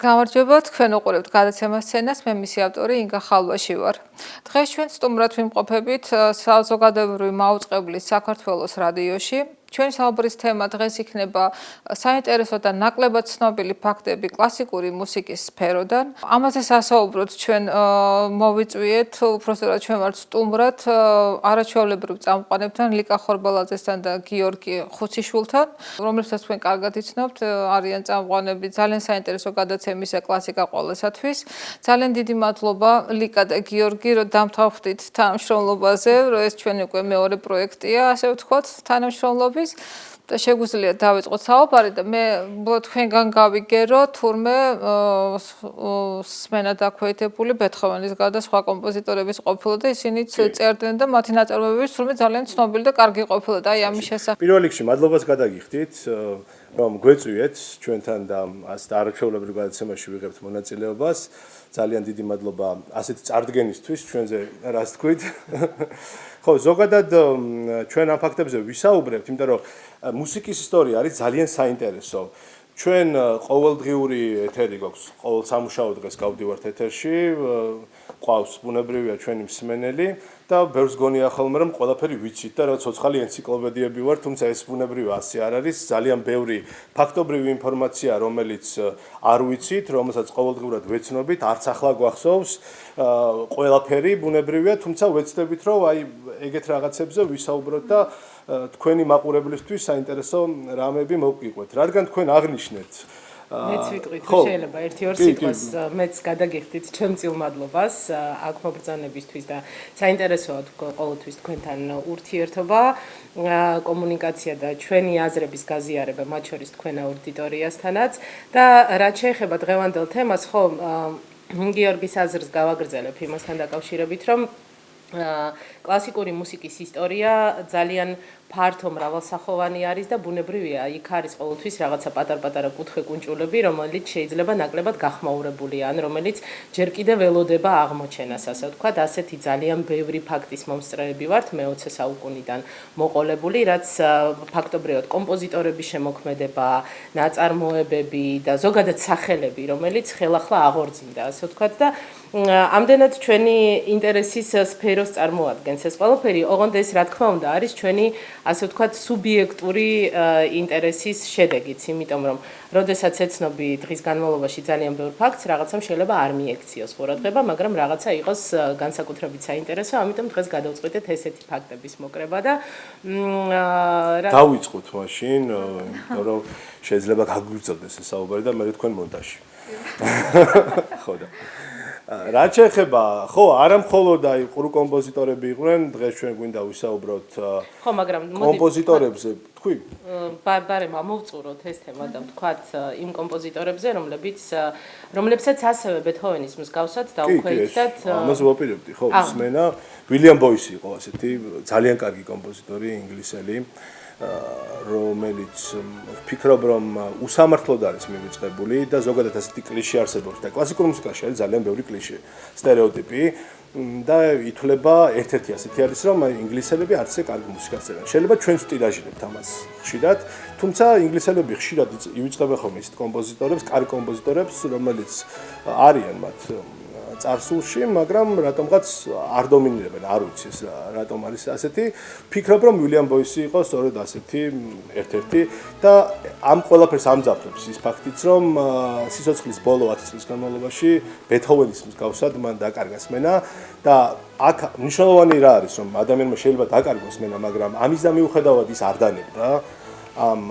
გამარჯობა, თქვენ უყურებთ გადაცემა სცენას, მე მისი ავტორი ინგა ხალვაში ვარ. დღეს ჩვენ სტუმრად ვიმყოფებით საზოგადოებრივი მაუწყებლის საქართველოს რადიოში. ჩვენი საუბრის თემა დღეს იქნება საინტერესო და ნაკლებად ცნობილი ფაქტები კლასიკური მუსიკის სფეროდან. ამაზე სასაუბროდ ჩვენ მოვიწვიეთ, უпростоრად ჩვენ ვართ სტუმრად არაჩვეულებრივ წამყვანებთან, ლიკა ხორბალაძესთან და გიორგი ხუციშვილთან, რომლებსაც თქვენ კარგად იცნობთ, არიან წამყვანები ძალიან საინტერესო გადაცემისა კლასიკა ყველასათვის. ძალიან დიდი მადლობა ლიკა და გიორგი, რომ დამთავრდით თანამშრომლობაზე, რომ ეს ჩვენი უკვე მეორე პროექტია, ასე ვთქვათ, თანამშრომლობის. და შეგვიძლია დავიწყოთ საუბარი და მე თქვენგან გავიგერო თურმე სმენა დაქვეითებული ბეთჰოვენის გარდა სხვა კომპოზიტორების ყოფილა და ისინიც წერდნენ და მათი ნაწარმოებები თურმე ძალიან ცნობილი და კარგი ყოფილა და აი ამის შესახებ. პირველ რიგში მადლობას გადაგიხდით, რომ გვეწვიეთ ჩვენთან და ასეთ არაჩვეულებრივ გადაცემაში ვიღებთ მონაწილეობას. ძალიან დიდი მადლობა ასეთ წარდგენისთვის ჩვენზე რას თქვით. ხო, ზოგადად ჩვენ ამ ფაქტებზე ვისაუბრებთ, იმიტომ რომ მუსიკის ისტორია არის ძალიან საინტერესო. ჩვენ ყოველდღიური ეთერი გვაქვს, ყოველ სამუშაო დღეს გავდივართ ეთერში, ყავს ბუნებრივია ჩვენი მსმენელი და ბევრს გონია ხოლმე რომ ყველაფერი ვიცით და რა ცოცხალი ენციკლოპედიები ვარ, თუმცა ეს ბუნებრივია ასე არ არის, ძალიან ბევრი ფაქტობრივი ინფორმაცია, რომელიც არ ვიცით, რომელსაც ყოველდღურად ვეცნობით, არც ახლა გვახსოვს, ყველაფერი ბუნებრივია, თუმცა ვეცდებით რომ აი ეგეთ რაღაცებზე ვისაუბროთ და თქვენი მაყურებლისთვის საინტერესო რამები მოვიყვეთ. რადგან თქვენ აღნიშნეთ მეც ვიტყვით, შეიძლება ერთი-ორ სიტყვას მეც გადაგიხდით ჩემწილ მადლობას აქ მობრძანებისთვის და საინტერესოა ყოველთვის თქვენთან ურთიერთობა, კომუნიკაცია და ჩვენი აზრების გაზიარება, მათ შორის თქვენ აუდიტორიასთანაც და რაც შეეხება დღევანდელ თემას, ხო, გიორგის აზრს გავაგრძელებ იმასთან დაკავშირებით, რომ კლასიკური მუსიკის ისტორია ძალიან ფართო მრავალსახოვანი არის და ბუნებრივია, იქ არის ყოველთვის რაღაცა პატარ-პატარა კუთხე-კუნჭულები, რომელიც შეიძლება ნაკლებად გახმაურებულია, ან რომელიც ჯერ კიდევ ველოდება აღმოჩენას, ასე ვთქვათ, ასეთი ძალიან ბევრი ფაქტის მომსწრეები ვართ მე-20 საუკუნიდან მოყოლებული, რაც ფაქტობრივად კომპოზიტორების შემოქმედება, ნაწარმოებები და ზოგადად სახელები, რომელიც ხელახლა აღორძინდა, ასე ვთქვათ და ამდენად ჩვენი ინტერესის სფეროს წარმოადგენს ეს ყველაფერი, ოღონდ ეს რა თქმა უნდა არის ჩვენი ასე ვთქვათ სუბიექტური ინტერესის შედეგიც, იმიტომ რომ როდესაც ეცნობი დღის განმავლობაში ძალიან ბევრ ფაქტს, რაღაცამ შეიძლება არ მიექციოს ყურადღება, მაგრამ რაღაცა იყოს განსაკუთრებით საინტერესო, ამიტომ დღეს გადავწყვიტეთ ესეთი ფაქტების მოკრება და დავიწყოთ მაშინ, იმიტომ რომ შეიძლება გაგვიგრძელდეს ეს საუბარი და მე თქვენ მონტაჟში. ხო და რაც შეეხება, ხო, არა მხოლოდ აი ყრუ კომპოზიტორები იყვნენ, დღეს ჩვენ გვინდა ვისაუბროთ ხო, მაგრამ კომპოზიტორებზე, თქვი? ბარემ ამოვწუროთ ეს თემა და ვთქვათ იმ კომპოზიტორებზე, რომლებსაც ასევე ბეთჰოვენის მსგავსად დაუქვეითდათ. ამას ვაპირებდი, ხო, სმენა, ვილიამ ბოისი იყო ასეთი ძალიან კარგი კომპოზიტორი, ინგლისელი. რომელიც ვფიქრობ რომ უსამართლოდ არის მივიწყებული და ზოგადად ასეთი კლიშე არსებობს და კლასიკურ მუსიკაში არის ძალიან ბევრი კლიშე, სტერეოტიპი და ითვლება ერთ-ერთი ასეთი არის რომ ინგლისელები არც ისე კარგი მუსიკას წერენ. შეიძლება ჩვენც ვტირაჟირებთ ამას ხშირად, თუმცა ინგლისელები ხშირად ივიწყებენ ხოლმე ისეთ კომპოზიტორებს, კარგ კომპოზიტორებს, რომელიც არიან მათ წარსულში, მაგრამ რატომღაც არ დომინირებენ, არ ვიცი ეს რატომ არის ასეთი. ვფიქრობ, რომ ვილიამ ბოისი იყო სწორედ ასეთი ერთ-ერთი და ამ ყველაფერს ამძაფრებს ის ფაქტიც, რომ სიცოცხლის ბოლო 10 წლის განმავლობაში ბეთჰოვენის მსგავსად მან დაკარგა სმენა და აქ მნიშვნელოვანი რა არის, რომ ადამიანმა შეიძლება დაკარგოს სმენა, მაგრამ ამის მიუხედავად ის არ დანებდა ამ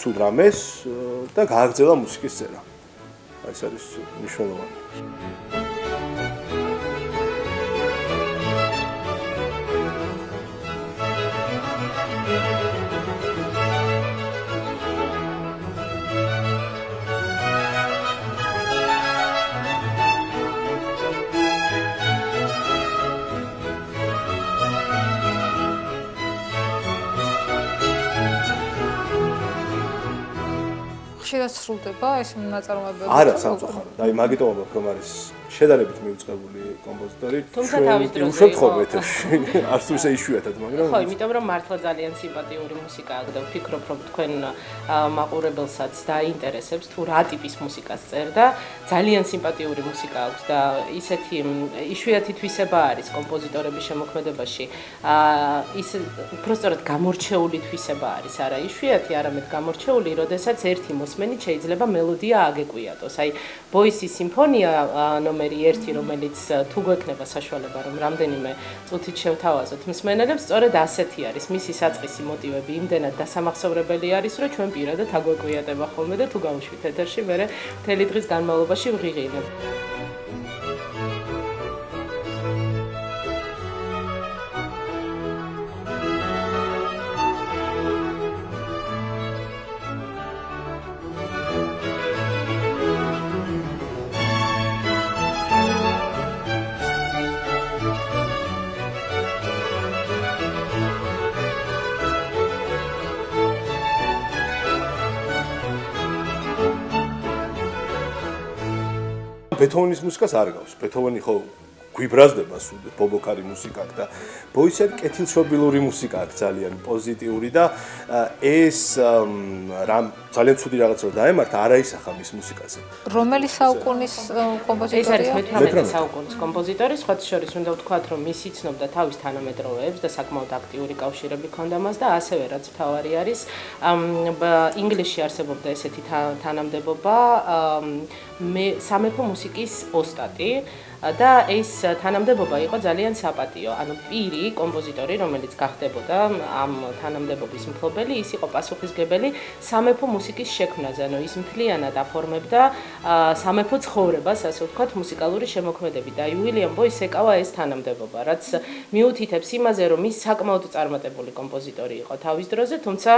ცუდ რამეს და გააგრძელა მუსიკის წერა. ეს არის მნიშვნელოვანი. ხშირად სრულდება ეს ნაწარმოებები? არა, სამწუხაროდ. აი, მაგიტომ ვამბობ, რომ არის შედარებით მიუწყებული კომპოზიტორი. თუმცა თავის დროზე უშეთხობ ეთერში. არც თუ ისე იშვიათად, მაგრამ ხო, იმიტომ რომ მართლა ძალიან სიმპათიური მუსიკა აქვს და ვფიქრობ, რომ თქვენ მაყურებელსაც დაინტერესებს თუ რა ტიპის მუსიკას წერდა. ძალიან სიმპათიური მუსიკა აქვს და ისეთი იშვიათი თვისება არის კომპოზიტორების შემოქმედებაში. ის უბრალოდ გამორჩეული თვისება არის, არა იშვიათი, არამედ გამორჩეული, როდესაც ერთი მოსმენით შეიძლება მელოდია აგეკვიატოს. აი, ბოისის სიმფონია ნომერი 1, რომელიც თუ გვექნება საშუალება, რომ რამდენიმე წუთით შევთავაზოთ მსმენელებს, სწორედ ასეთი არის. მისი საწყისი მოტივები იმდენად დასამახსოვრებელი არის, რომ ჩვენ პირადად აგვეკვიატება ხოლმე და თუ გავუშვით ეთერში, მერე მთელი დღის განმავლობაში ვღიღინებ. ბეთჰოვენის მუსიკას არ გავს. ბეთჰოვენი ხო გვიბრაზდება სულ ბობოქარი მუსიკა აქვს და ბოისი არის კეთილშობილური მუსიკა აქვს, ძალიან პოზიტიური და ეს რამ ძალიან ცუდი რაღაცა რომ დაემართა, არა ისახა მის მუსიკაზე. რომელი საუკუნის კომპოზიტორია? ეს არის მე-18 საუკუნის კომპოზიტორი, სხვათა შორის უნდა ვთქვათ, რომ ის იცნობდა თავის თანამედროვეებს და საკმაოდ აქტიური კავშირები ჰქონდა მას და ასევე რაც მთავარი არის, ინგლისში არსებობდა ესეთი თანამდებობა სამეფო მუსიკის ოსტატი და ეს თანამდებობა იყო ძალიან საპატიო. ანუ პირი, კომპოზიტორი, რომელიც გახდებოდა ამ თანამდებობის მფლობელი, ის იყო პასუხისმგებელი სამეფო მუსიკის შექმნაზე. ანუ ის მთლიანად აფორმებდა სამეფო ცხოვრებას, ასე ვთქვათ, მუსიკალური შემოქმედებით. და უილიამ ბოისს ეკავა ეს თანამდებობა, რაც მიუთითებს იმაზე, რომ ის საკმაოდ წარმატებული კომპოზიტორი იყო თავის დროზე, თუმცა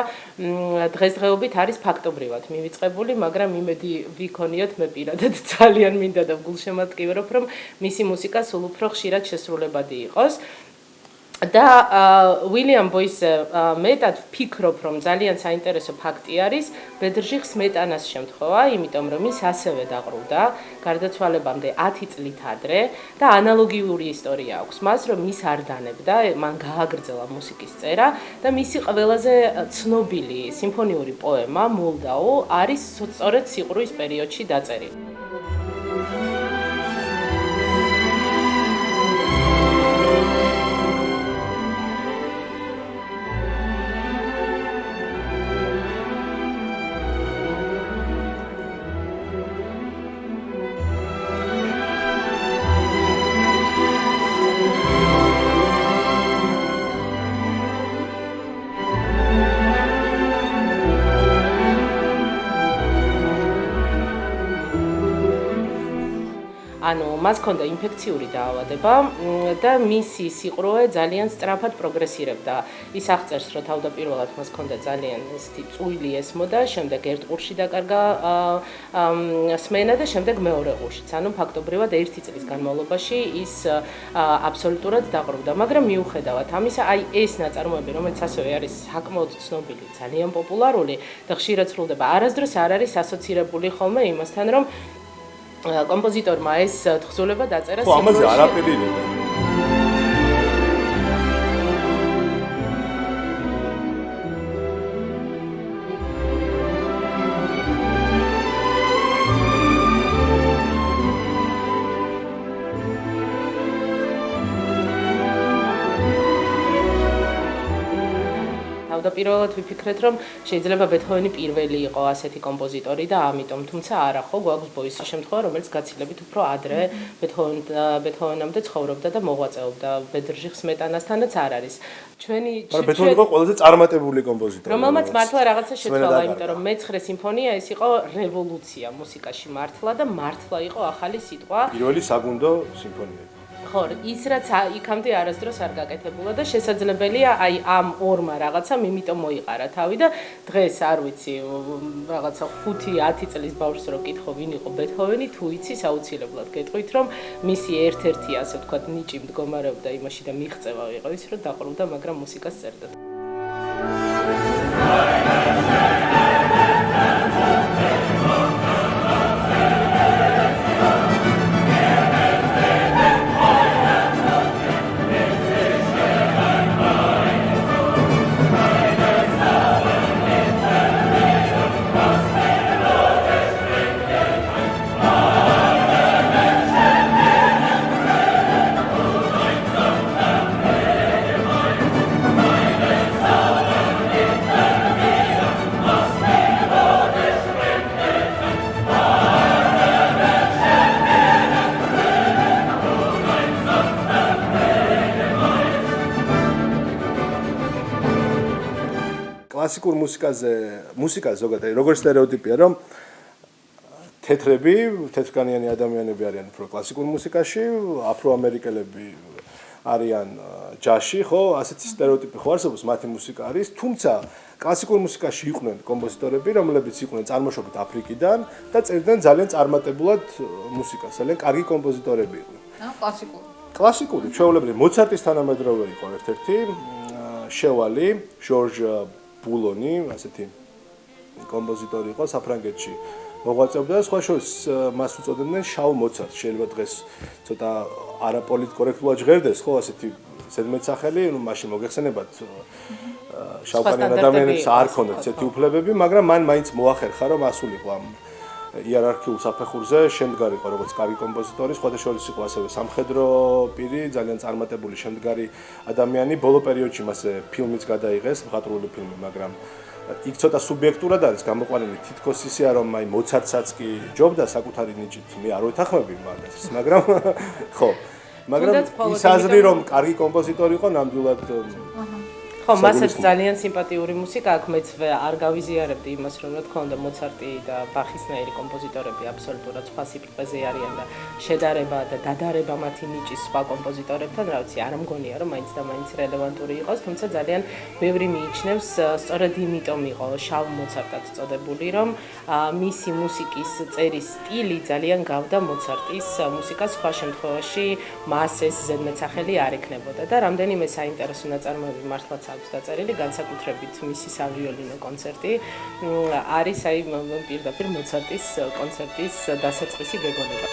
დღესდღეობით არის ფაქტობრივად მივიწყებული, მაგრამ იმედი ვიქონიოთ მე პირადად ძალიან მინდა და გულშემატკივრობ, რომ მისი მუსიკა სულ უფრო ხშირად შესრულებადი იყოს. და უილიამ ბოისზე მეტად ვფიქრობ, რომ ძალიან საინტერესო ფაქტი არის ბედრჟიხ სმეტანას შემთხვევა, იმიტომ რომ ის ასევე დაყრუდა გარდაცვალებამდე 10 წლით ადრე და ანალოგიური ისტორია აქვს მას, რომ ის არ დანებდა, მან გააგრძელა მუსიკის წერა და მისი ყველაზე ცნობილი სიმფონიური პოემა მოლდაო არის სწორედ სიყრუის პერიოდში დაწერილი. ანუ მას ჰქონდა ინფექციური დაავადება და მისი სიყრუე ძალიან სწრაფად პროგრესირებდა. ის აღწერს, რომ თავდაპირველად მას ჰქონდა ძალიან ესეთი წვილი ესმოდა, შემდეგ ერთ ყურში დაკარგა სმენა და შემდეგ მეორე ყურშიც. ანუ ფაქტობრივად 1 წლის განმავლობაში ის აბსოლუტურად დაყრუდა, მაგრამ მიუხედავად ამისა, აი ეს ნაწარმოები, რომელიც ასევე არის საკმაოდ ცნობილი, ძალიან პოპულარული და ხშირად სრულდება, არასდროს არ არის ასოცირებული ხოლმე იმასთან, რომ კომპოზიტორმა ეს თხზულება დაწერა სიყრუეში. ხო, ამაზე არ აპელირებენ. თავდაპირველად ვიფიქრეთ, რომ შეიძლება ბეთჰოვენი პირველი იყო ასეთი კომპოზიტორი და ამიტომ, თუმცა არა ხო, გვაქვს ბოისის შემთხვევა, რომელიც გაცილებით უფრო ადრე ბეთჰოვენამდე ცხოვრობდა და მოღვაწეობდა. ბედრჟიხ სმეტანასთანაც არ არის. ჩვენი ბეთჰოვენი იყო ყველაზე წარმატებული კომპოზიტორი. რომელმაც მართლა რაღაცა შეცვალა, იმიტომ რომ მე-9 სიმფონია ეს იყო რევოლუცია მუსიკაში მართლა და მართლა იყო ახალი სიტყვა. პირველი საგუნდო სიმფონია. ხო, ის რაც იქამდე არასდროს არ გაკეთებულა და შესაძლებელია აი ამ ორმა რაღაცამ იმიტომ მოიყარა თავი და დღეს არ ვიცი რაღაცა 5-10 წლის ბავშვს რო კითხო ვინ იყო ბეთჰოვენი, თუ იცის აუცილებლად გეტყვით რომ მისი ერთ-ერთი ასე ვთქვათ ნიჭი მდგომარეობდა იმაში და მიღწევა იყო ის რომ დაყრუდა, მაგრამ მუსიკას წერდა. კლასიკურ მუსიკაზე ზოგადად როგორ სტერეოტიპია, რომ თეთრკანიანი ადამიანები არიან უფრო კლასიკურ მუსიკაში, აფროამერიკელები არიან ჯაზში, ხო, ასეთი სტერეოტიპი ხო არსებობს, მათი მუსიკა არის, თუმცა კლასიკურ მუსიკაში იყვნენ კომპოზიტორები, რომლებიც იყვნენ წარმოშობით აფრიკიდან და წერდნენ ძალიან წარმატებულად მუსიკას, ძალიან კარგი კომპოზიტორები იყვნენ. კლასიკური, ჩვეულებრივ მოცარტის თანამედროვე იყო ერთ-ერთი შევალი, ჟორჟ ბულონი, ასეთი კომპოზიტორი იყო საფრანგეთში. მოღვაწეობდა და სხვა შორის მას უწოდებდნენ შავ მოცარტს. შეიძლება დღეს ცოტა არაპოლიტკორექტულად ჟღერდეს, ხო, ასეთი ზედმეტსახელი, ну, მაშინ მოგეხსენებათ შავკანიან ადამიანებს არ ქონდათ ესეთი უფლებები, მაგრამ მან მაინც მოახერხა, რომ ასულიყო ამ იერარქიულ საფეხურზე, შემდგარი იყო როგორც კარგი კომპოზიტორი, სხვა შორის იყო ასევე სამხედრო პირი, ძალიან წარმატებული შემდგარი ადამიანი. ბოლო პერიოდში მასე ფილმიც გადაიღეს, მხატვრული ფილმი, მაგრამ იქ ცოტა სუბიექტურად არის გამოყვანილი, თითქოს ისეა, რომ აი მოცარტსაც კი ჯობდა საკუთარი ნიჭით, მე არ ვეთანხმები მაგას, მაგრამ ხო, მაგრამ ის აზრი, რომ კარგი კომპოზიტორი იყო, ნამდვილად ხო, მასაც ძალიან სიმპათიური მუსიკა აქვს, მეც არ გავიზიარებდი იმას, რომ რა თქმა უნდა მოცარტი და ბახისნაირი კომპოზიტორები აბსოლუტურად სხვა სიბრტყეზე არიან და შედარება და დადარება მათი ნიჭის სხვა კომპოზიტორებთან, რა ვიცი, არ მგონია, რომ მაინც და მაინც რელევანტური იყოს, თუმცა ძალიან ბევრი მიიჩნევს, სწორედ იმიტომ იყო შავ მოცარტად წოდებული, რომ მისი მუსიკის წერის სტილი ძალიან გავდა მოცარტის მუსიკას, სხვა შემთხვევაში მას ეს ზედმეტსახელი არ ექნებოდა და რამდენიმე საინტერესო ნაწარმოები მართლაც აქვს დაწერილი, განსაკუთრებით მისი სავიოლინო კონცერტი არის აი პირდაპირ მოცარტის კონცერტის დასაწყისი გეგონება.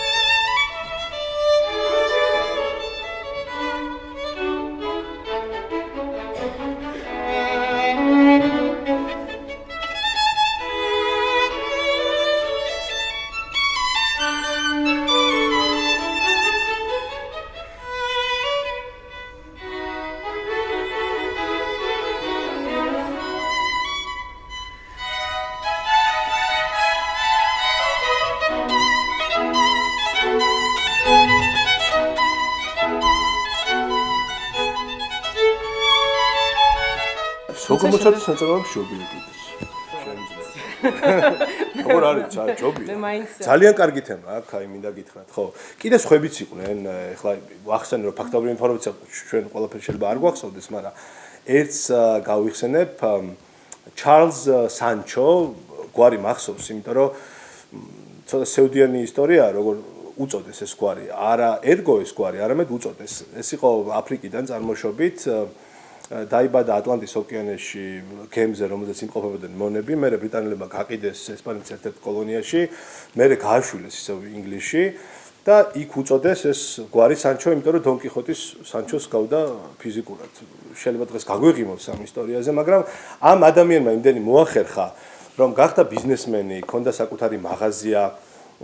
როგორ მოცარტის ნაწარმოებს ჯობია კიდეს. როგორ არის ჯობია? ძალიან კარგი თემა აქ, აი მინდა გითხრათ, ხო. კიდე სხვებიც იყვნენ, ეხლა ვახსენე რომ ფაქტობრივი ინფორმაცია ჩვენ ყველაფერი შეიძლება არ გვახსოვდეს, მაგრამ ერთს გავიხსენებ ჩარლზ სანჩო, გვარი მახსოვს, იმიტომ რომ ცოტა სევდიანი ისტორიაა, როგორ უწოდეს ეს გვარი. არა ერგო ეს გვარი, არამედ უწოდეს. ეს იყო აფრიკიდან წარმოშობით დაიბადა ატლანტის ოკეანეში გემზე, რომელზეც იმყოფებოდნენ მონები, მერე ბრიტანელებმა გაყიდეს ესპანეთის ერთ-ერთ კოლონიაში, მერე გააშვილეს ისევ ინგლისში და იქ უწოდეს ეს გვარი სანჩო, იმიტომ რომ დონ კიხოტის სანჩოს გავდა ფიზიკურად. შეიძლება დღეს გაგვეღიმოს ამ ისტორიაზე, მაგრამ ამ ადამიანმა იმდენი მოახერხა, რომ გახდა ბიზნესმენი, ჰქონდა საკუთარი მაღაზია,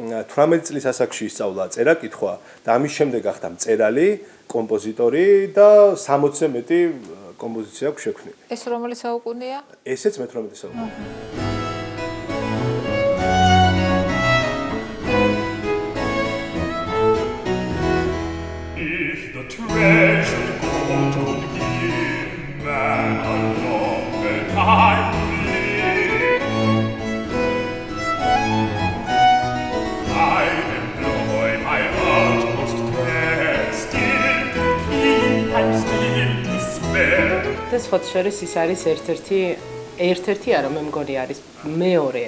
18 წლის ასაკში ისწავლა წერა-კითხვა და ამის შემდეგ გახდა მწერალი, კომპოზიტორი და 60-ზე მეტი კომპოზიცია აქვს შექმნილი. ეს რომელი საუკუნეა? ესეც მე-18 საუკუნე. If the treasured gold would give man a longer time to live, I'd employ my utmost care, still to keep and still to spare. და სხვა შორის ის არის ერთ-ერთი არა, მე მგონი არის მეორე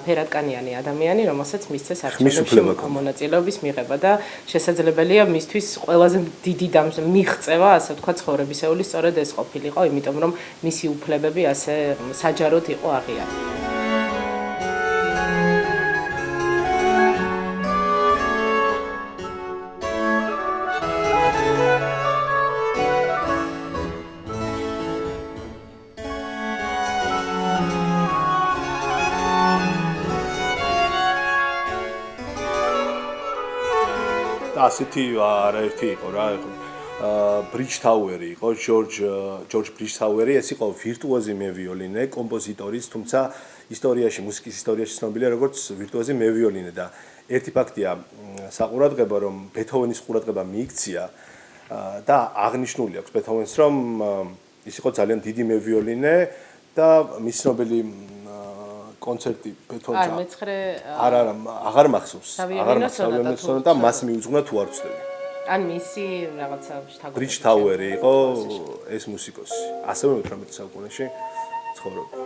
ფერადკანიანი ადამიანი, რომელსაც მისცეს არჩევნებში მონაწილეობის მიღება და შესაძლებელია მისთვის ყველაზე დიდი მიღწევა, ასე ვთქვათ, ცხოვრებისეული სწორედ ეს ყოფილიყო, იმიტომ რომ მისი უფლებები ასე საჯაროდ იყო აღიარებული. ასეთი არაერთი იყო რა, ბრიჯთაუერი იყო, ჯორჯ ბრიჯთაუერი, ეს იყო ვირტუოზი მევიოლინე, კომპოზიტორიც, თუმცა ისტორიაში, მუსიკის ისტორიაში ცნობილია როგორც ვირტუოზი მევიოლინე და ერთი ფაქტია საყურადღება, რომ ბეთჰოვენის ყურადღება მიიქცია და აღნიშნული აქვს ბეთჰოვენს, რომ ის იყო ძალიან დიდი მევიოლინე და მის ცნობილი კონცერტი ბეთჰოვენს არა აღარ მახსოვს სონატა მას მიუძღვნა თუ არ ვცდები ან მისი რაღაცა ბრიჯ თაუერი იყო ეს მუსიკოსი ასევე 18 საუკუნეში ცხოვრობდა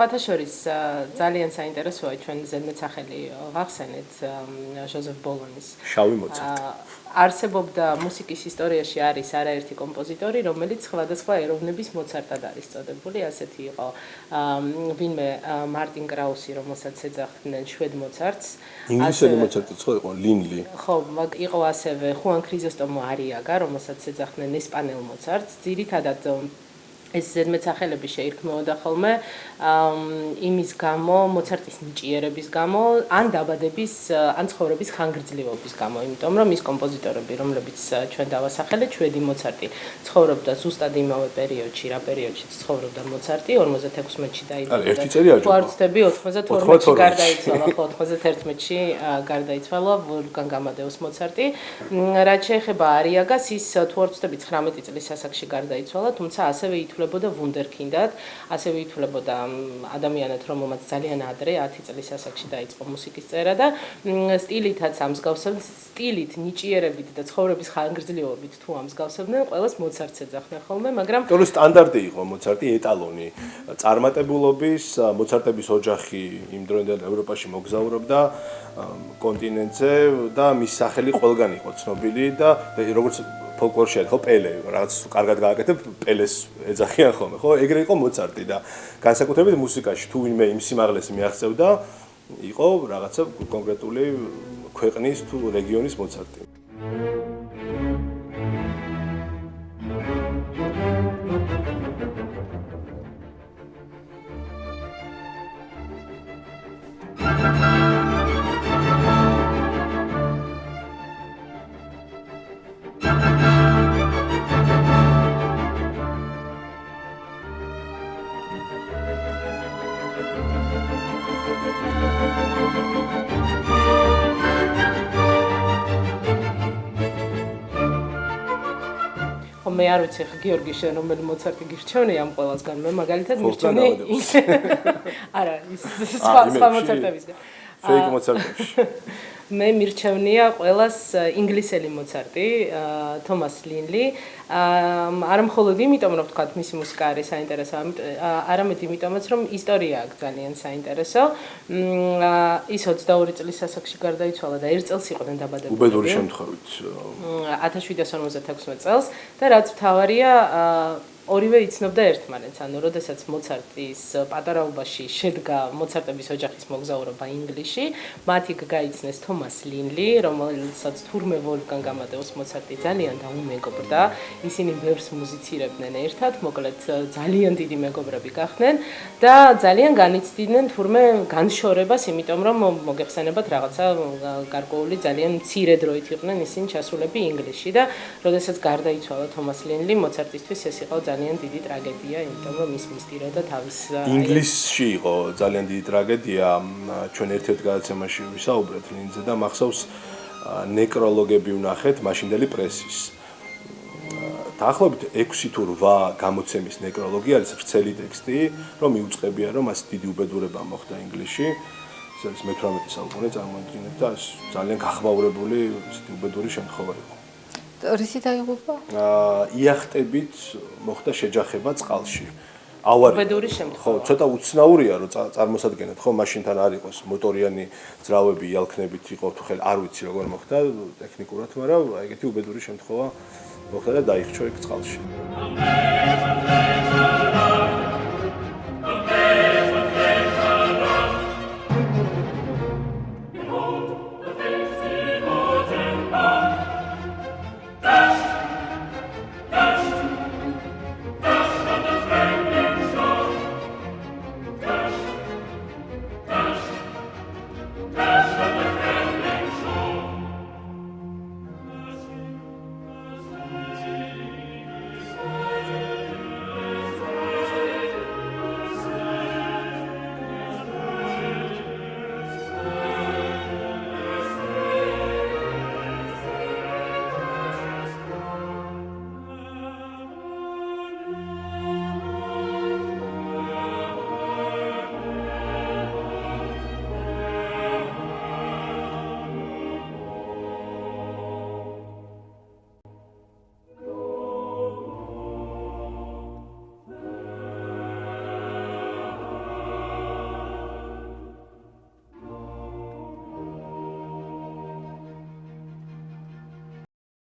სხვათა შორის ძალიან საინტერესოა ჩვენ ზედმეტსახელი ვახსენეთ ჟოზეფ ბოლონის შავი მოცარტი არსებობდა მუსიკის ისტორიაში არის არაერთი კომპოზიტორი რომელიც სხვადასხვა ეროვნების მოცარტად არის წოდებული ასეთი იყო ვინმე მარტინ კრაუსი რომელსაც ეძახდნენ შვედ მოცარტს ინგლისელი მოცარტიც იყო ლინლი ხო იყო ასევე ხუან ქრიზოსტომო არიაგა რომელსაც ეძახდნენ ესპანელ მოცარტს ძირითადად ეს ზედმეტსახელები შეირქმეოდა ხოლმე იმის გამო, მოცარტის ნიჭიერების გამო, ან დაბადების, ან ცხოვრების ხანგრძლივობის გამო, იმიტომ რომ ის კომპოზიტორები, რომლებიც ჩვენ დავასახელეთ, შვედი მოცარტი, ცხოვრობდა ზუსტად იმავე პერიოდში, რა პერიოდშიც ცხოვრობდა მოცარტი, 56-ში დაიბადა. ერთი წერია ჯობა. ვარცდები 92-ში გარდაიცვალა, ხო, 91-ში გარდაიცვალა ვოლფგანგ ამადეუს მოცარტი. რაც შეეხება არიაგას, ის თუ არ ვცდები 19 წლის ასაკში გარდაიცვალა, თუმცა ასევე ითვლებოდა ვუნდერკინდად, ასევე ითვლებოდა ადამიანად, რომელმაც ძალიან ადრე 10 წლის ასაკში დაიწყო მუსიკის წერა და სტილითაც ამსგავსებდნენ, სტილით, ნიჭიერებით და ცხოვრების ხანგრძლივობით თუ ამსგავსებდნენ, ყველას მოცარტს ეძახდნენ ხოლმე, მაგრამ ტოლო სტანდარტი იყო მოცარტი, ეტალონი. წარმატებულობის, მოცარტების ოჯახი იმ დროინდელ ევროპაში მოგზაურობდა კონტინენტზე და მის სახელი ყველგან იყო ცნობილი და როგორც ფოლკლორში არის ხო პელე, რაღაც კარგად გააკეთებ, პელეს ეძახიან ხოლმე, ხო? ეგრე იყო მოცარტი და განსაკუთრებით მუსიკაში თუ ვინმე იმ სიმაღლეს მიაღწევდა, იყო რაღაცა კონკრეტული ქვეყნის თუ რეგიონის მოცარტი. მე არ ვიცი ხა გიორგი შენ რომელი მოცარტი გირჩევნე ამ ყველასგან მე მაგალითად მირჩევნე არა ის სხვა მოცარტებისგან ფეიქ მოცარტებში მე მირჩევნია ყველას ინგლისელი მოცარტი თომას ლინლი არა მხოლოდ იმიტომ რომ თქვა მისი მუსიკა არის საინტერესო არამედ იმიტომაც რომ ისტორია აქვს ძალიან საინტერესო ის 22 წლის ასაკში გარდაიცვალა და 1 წელს იყვნენ დაბადებული უბედური შემთხვევით 1756 წელს და რაც მთავარია ორივე იცნობდა ერთმანეთს, ანუ როდესაც მოცარტის პატარაობაში შედგა მოცარტების ოჯახის მოგზაურობა ინგლისში, მათი გაიცნეს თომას ლინლი, რომელსაც თურმე ვოლფგანგ ამადეუს მოცარტი ძალიან დაუმეგობრდა. ისინი ბევრს მუსიცირებდნენ ერთად, მოკლედ ძალიან დიდი მეგობრები გახდნენ და ძალიან განიცდიდნენ თურმე განშორებას, იმიტომ რომ მოგეხსენებათ რაღაცა გარკვეული ძალიან მცირე დროით იყვნენ ისინი ჩასულები ინგლისში და როდესაც გარდაიცვალა თომას ლინლი, მოცარტისთვის ეს იყო ძალიან დიდი ტრაგედია, იმიტომ რომ ის მისდიროდა თავის ინგლისში იყო ძალიან დიდი ტრაგედია. ჩვენ ერთ-ერთ გადაცემაში ვისაუბრეთ ლინზე და მახსოვს ნეკროლოგები ვნახეთ მაშინდელი პრესის. დაახლოებით 6 თუ 8 გამოცემის ნეკროლოგი არის ვრცელი ტექსტი, რომ მიუწყებია რომ მას დიდი უბედურება მოხდა ინგლისში. ეს არის მე-18 საუკუნე წარმოიდგინეთ და ძალიან გახმაურებული ისეთი უბედური შემთხვევა იყო. რისი დაიღუპა? იახტებით მოხდა შეჯახება წყალში. ავარია. უბედური შემთხვევა. ხო, ცოტა უცნაურია რომ წარმოსადგენთ, ხო, მაშინთან არ იყოს მოტორიანი ძრავები, იალქნებით იყო თუ ხელი, არ ვიცი როგორ მოხდა ტექნიკურად, მაგრამ ეგეთი უბედური შემთხვევა მოხდა და დაიხჩო იქ წყალში.